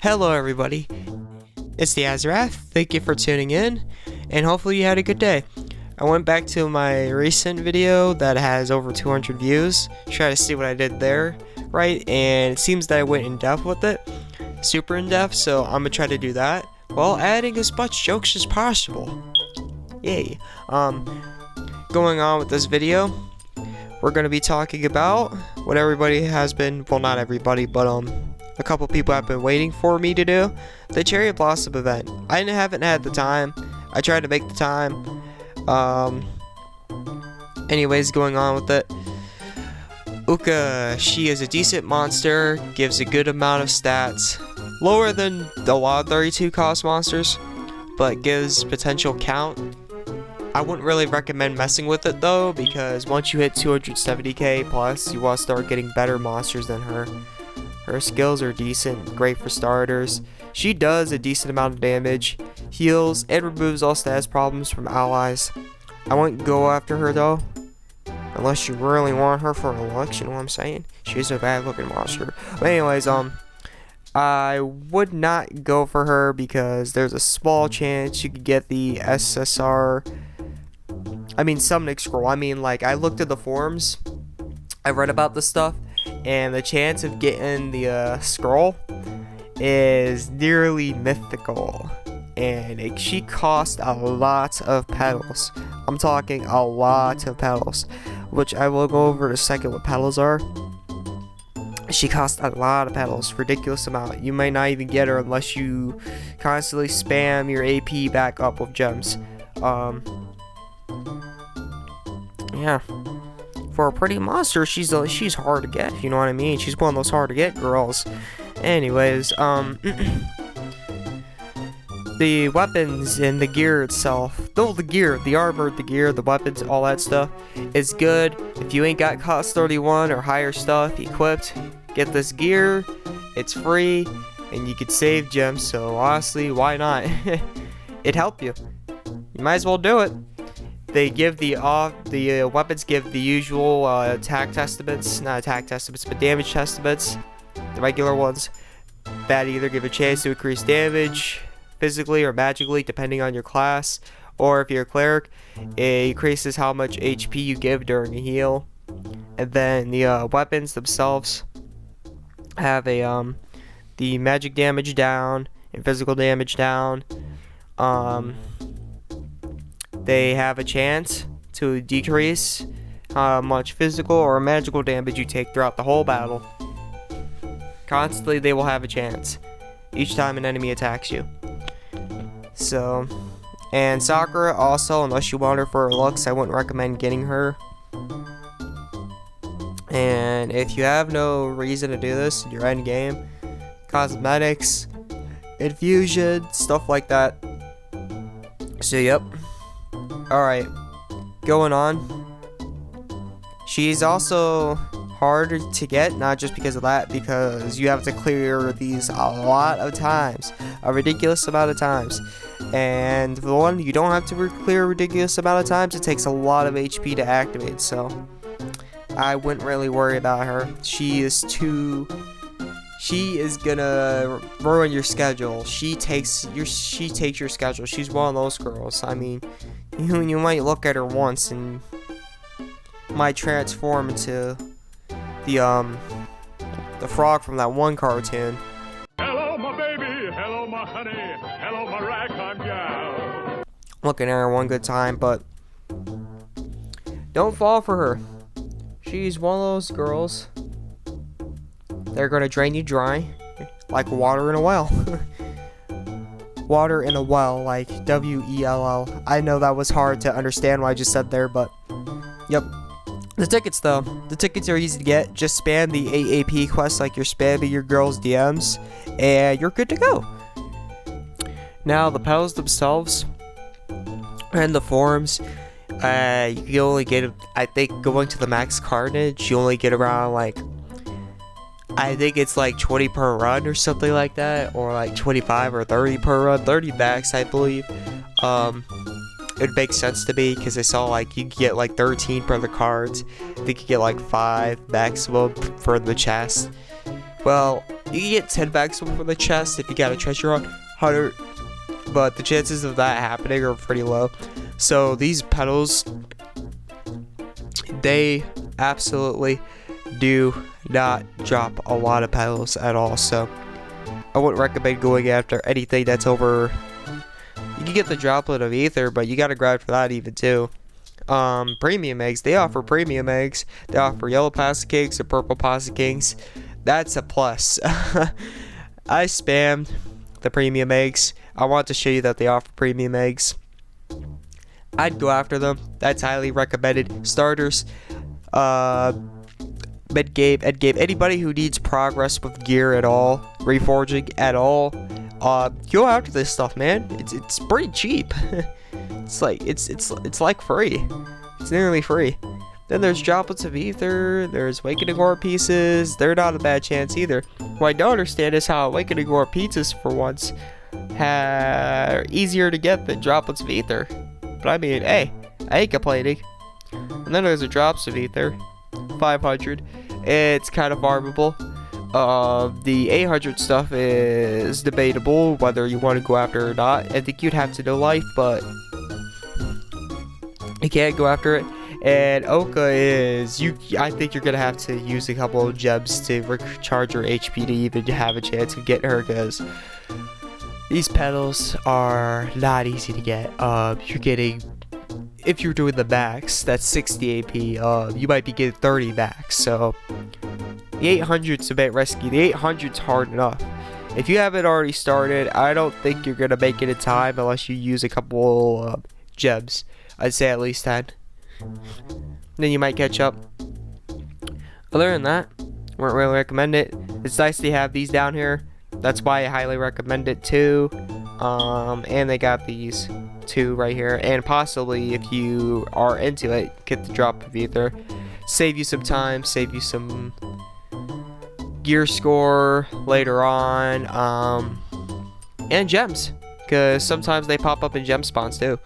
Hello everybody, it's the AzureWrath. Thank you for tuning in, and hopefully you had a good day. I went back to my recent video that has over 200 views, try to see what I did there, right, and it seems that I went in depth with it, super in depth, so I'm gonna try to do that, while adding as much jokes as possible. Yay. Going on with this video, we're gonna be talking about what everybody has been, well not everybody, but a couple people have been waiting for me to do, the Cherry Blossom event. I haven't had the time. I tried to make the time. Anyways, going on with it. Uka, she is a decent monster, gives a good amount of stats. Lower than a lot of 32 cost monsters, but gives potential count. I wouldn't really recommend messing with it though, because once you hit 270k plus, you want to start getting better monsters than her. Her skills are decent, great for starters. She does a decent amount of damage, heals, and removes all status problems from allies. I wouldn't go after her though, unless you really want her for a looks, you know what I'm saying? She's a bad looking monster. But anyways, I would not go for her because there's a small chance you could get the SSR, Summoning Scroll. I looked at the forums, I read about this stuff, and the chance of getting the scroll is nearly mythical, and she costs a lot of petals. I'm talking a lot of petals, which I will go over in a second what petals are. She costs a lot of petals, ridiculous amount. You might not even get her unless you constantly spam your AP back up with gems. Yeah. For a pretty monster, she's hard to get, you know what I mean? She's one of those hard to get girls. Anyways, the weapons and the gear itself, the armor, the gear, the weapons, all that stuff is good. If you ain't got cost 31 or higher stuff equipped, get this gear. It's free, and you could save gems, so honestly, why not? It'd help you. You might as well do it. They give the weapons give the usual attack estimates, not attack estimates, but damage estimates, the regular ones, that either give a chance to increase damage physically or magically depending on your class, or if you're a cleric, it increases how much HP you give during a heal. And then the weapons themselves have the magic damage down and physical damage down. They have a chance to decrease how much physical or magical damage you take throughout the whole battle. Constantly, they will have a chance each time an enemy attacks you. So, and Sakura also, unless you want her for her looks, I wouldn't recommend getting her. And if you have no reason to do this in your end game, cosmetics, infusion, stuff like that. So, yep. Alright, going on. She's also hard to get, not just because of that, because you have to clear these a lot of times, a ridiculous amount of times. And the one you don't have to clear a ridiculous amount of times, it takes a lot of HP to activate, so I wouldn't really worry about her. She is gonna ruin your schedule. She takes your schedule. She's one of those girls. You might look at her once and might transform into the frog from that one cartoon. Hello, my baby. Hello, my honey. Hello, my ragtime gal. Looking at her one good time, but don't fall for her. She's one of those girls. They're gonna drain you dry, like water in a well. Water in a well, like W-E-L-L. I know that was hard to understand what I just said there, but yep. The tickets though, the tickets are easy to get. Just spam the AAP quest like you're spamming your girl's DMs, and you're good to go. Now the petals themselves and the forums, you can only get, I think, going to the max carnage, you only get around I think it's 20 per run or something like that, or 25 or 30 per run, 30 max I believe. It would make sense to me because I saw you could get 13 per the cards. I think you get 5 maximum for the chest. Well, you can get 10 maximum for the chest if you got a treasure hunter, but the chances of that happening are pretty low. So these petals, they absolutely do not drop a lot of petals at all. So I wouldn't recommend going after anything that's over. You can get the droplet of ether, but you gotta grab for that even too. Premium eggs, they offer premium eggs. They offer yellow pasta cakes or purple pasta cakes. That's a plus. I spammed the premium eggs. I want to show you that they offer premium eggs. I'd go after them. That's highly recommended. Starters, mid game, end game, anybody who needs progress with gear at all, reforging at all, go after this stuff, man. It's pretty cheap. It's like free. It's nearly free. Then there's droplets of ether. There's awakening ore pieces. They're not a bad chance either. What I don't understand is how awakening ore pieces for once are easier to get than droplets of ether. But I mean, hey, I ain't complaining. And then there's the drops of ether, 500. It's kind of farmable. The 800 stuff is debatable whether you want to go after it or not. I think you'd have to know life, but you can't go after it. And Oka is I think you're gonna have to use a couple of gems to recharge your HP to even have a chance of getting her, because these petals are not easy to get. You're getting, if you're doing the max, that's 60 AP. You might be getting 30 max. So the 800's a bit risky. The 800's hard enough. If you haven't already started, I don't think you're gonna make it in time unless you use a couple gems. I'd say at least 10. Then you might catch up. Other than that, wouldn't really recommend it. It's nice to have these down here. That's why I highly recommend it too. And they got these two right here. And possibly, if you are into it, get the drop of ether. Save you some time. Save you some gear score later on. And gems, because sometimes they pop up in gem spawns too.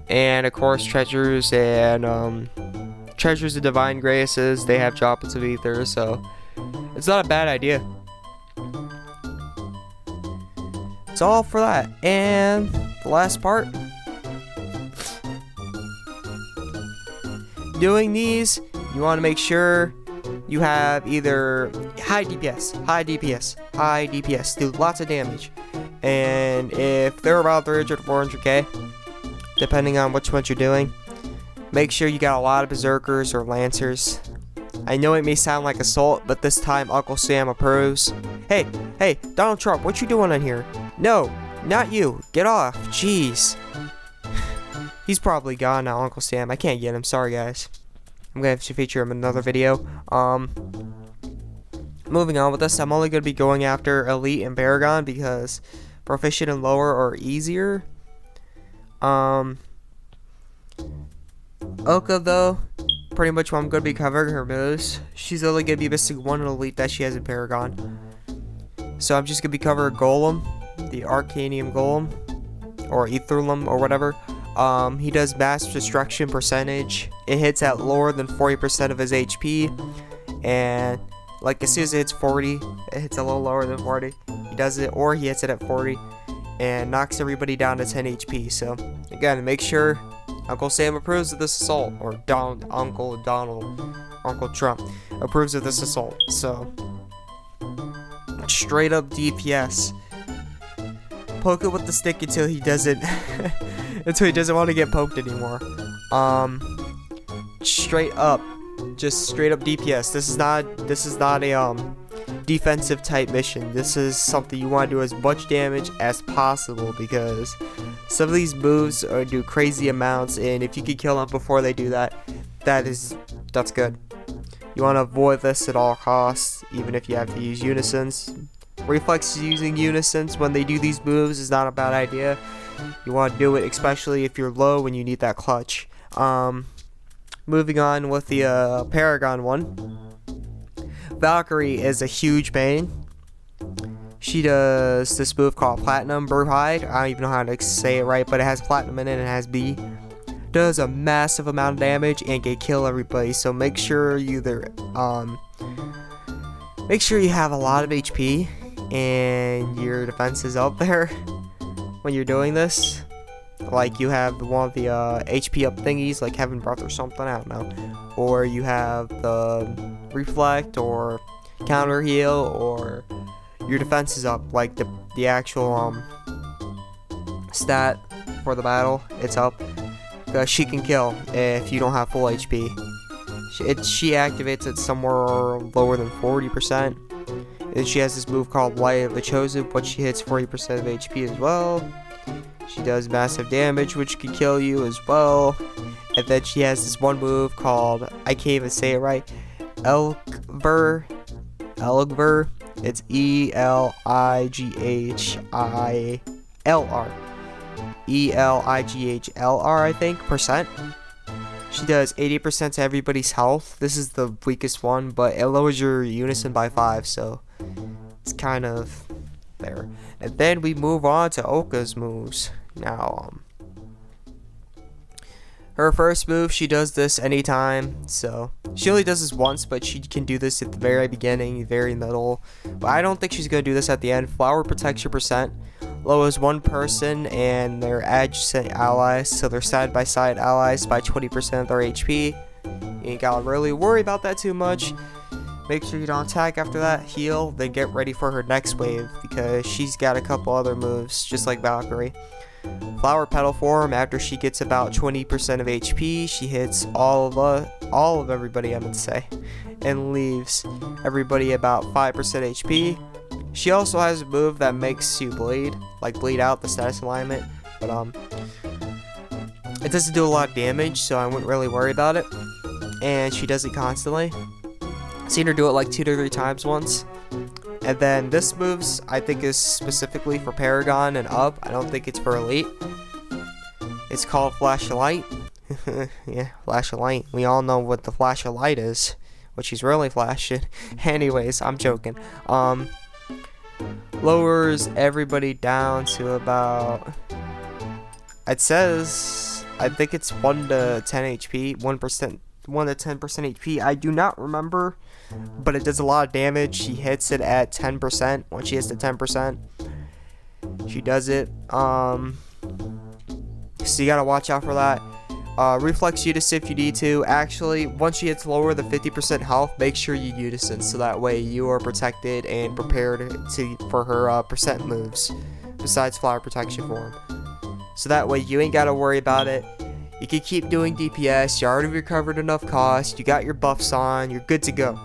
And of course, treasures and treasures of divine graces. They have droplets of ether, so it's not a bad idea. It's all for that. And the last part, doing these, you want to make sure you have either high DPS, high DPS, high DPS, do lots of damage. And if they're around 300 to 400k, depending on which ones you're doing, make sure you got a lot of berserkers or lancers. I know it may sound like assault, but this time Uncle Sam approves. Hey, Donald Trump, what you doing in here? No, not you. Get off. Jeez. He's probably gone now, Uncle Sam. I can't get him. Sorry, guys. I'm gonna have to feature him in another video. Moving on with this, I'm only gonna be going after Elite and Paragon because Proficient and lower are easier. Oka, though, pretty much what I'm going to be covering her moves. She's only going to be missing one elite that she has in Paragon. So I'm just going to be covering Golem, the Arcanium Golem, or Etherlum, or whatever. He does mass destruction percentage. It hits at lower than 40% of his HP. And, like, as soon as it hits 40, it hits a little lower than 40. He does it, or he hits it at 40. And knocks everybody down to 10 HP. So, again, make sure Uncle Sam approves of this assault. Or Uncle Trump approves of this assault. So, straight up DPS. Poke it with the stick until he doesn't want to get poked anymore. Straight up. Just straight up DPS. This is not a defensive type mission. This is something you want to do as much damage as possible, because some of these moves do crazy amounts, and if you can kill them before they do that, that's good. You want to avoid this at all costs, even if you have to use unisons. Reflex using unisons when they do these moves is not a bad idea. You want to do it especially if you're low and you need that clutch. Moving on with the Paragon one. Valkyrie is a huge pain. She does this move called Platinum Brewhide. I don't even know how to say it right, but it has Platinum in it and it has B. Does a massive amount of damage and can kill everybody. So make sure you either Make sure you have a lot of HP and your defense is up there when you're doing this. Like you have one of the HP up thingies like Heaven Breath or something, I don't know. Or you have the Reflect or Counter Heal, or your defense is up, like the actual stat for the battle, it's up. She can kill if you don't have full HP. She activates it somewhere lower than 40%. And she has this move called Light of the Chosen, but she hits 40% of HP as well. She does massive damage, which can kill you as well. And then she has this one move called, I can't even say it right, Eligver. It's Elighlr. Elighlr, I think, percent. She does 80% to everybody's health. This is the weakest one, but it lowers your unison by 5, so it's kind of there. And then we move on to Oka's moves. Now, her first move, she does this anytime, so she only does this once, but she can do this at the very beginning, very middle. But I don't think she's going to do this at the end. Flower protects your percent, lowers one person and their adjacent allies, so they're side-by-side allies, by 20% of their HP. You ain't gotta really worry about that too much. Make sure you don't attack after that, heal, then get ready for her next wave, because she's got a couple other moves, just like Valkyrie. Flower Petal form, after she gets about 20% of HP, she hits all of everybody, I would say, and leaves everybody about 5% HP. She also has a move that makes you bleed, like bleed out the status alignment, but it doesn't do a lot of damage, so I wouldn't really worry about it. And she does it constantly. Seen her do it like 2 to 3 times once. And then this moves, I think, is specifically for Paragon and up. I don't think it's for Elite. It's called Flash of Light. Yeah, Flash of Light. We all know what the Flash of Light is, what she's really flashing. Anyways, I'm joking. Lowers everybody down to about, it says, I think it's 1 to 10 HP, 1 to 10% HP. I do not remember, but it does a lot of damage. She hits it at 10%. When she hits to 10%, she does it. So you gotta watch out for that. Reflex Unison if you need to. Actually, once she hits lower than 50% health, make sure you Unison, so that way you are protected and prepared for her percent moves, besides Flower Protection form. So that way you ain't gotta worry about it. You can keep doing DPS, you already recovered enough cost, you got your buffs on, you're good to go.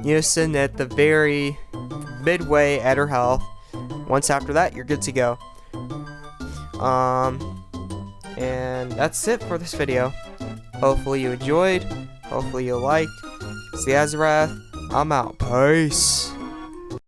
Unison at the very midway at her health. Once after that, you're good to go. And that's it for this video. Hopefully you enjoyed. Hopefully you liked. It's the AzureWrath. I'm out. Peace.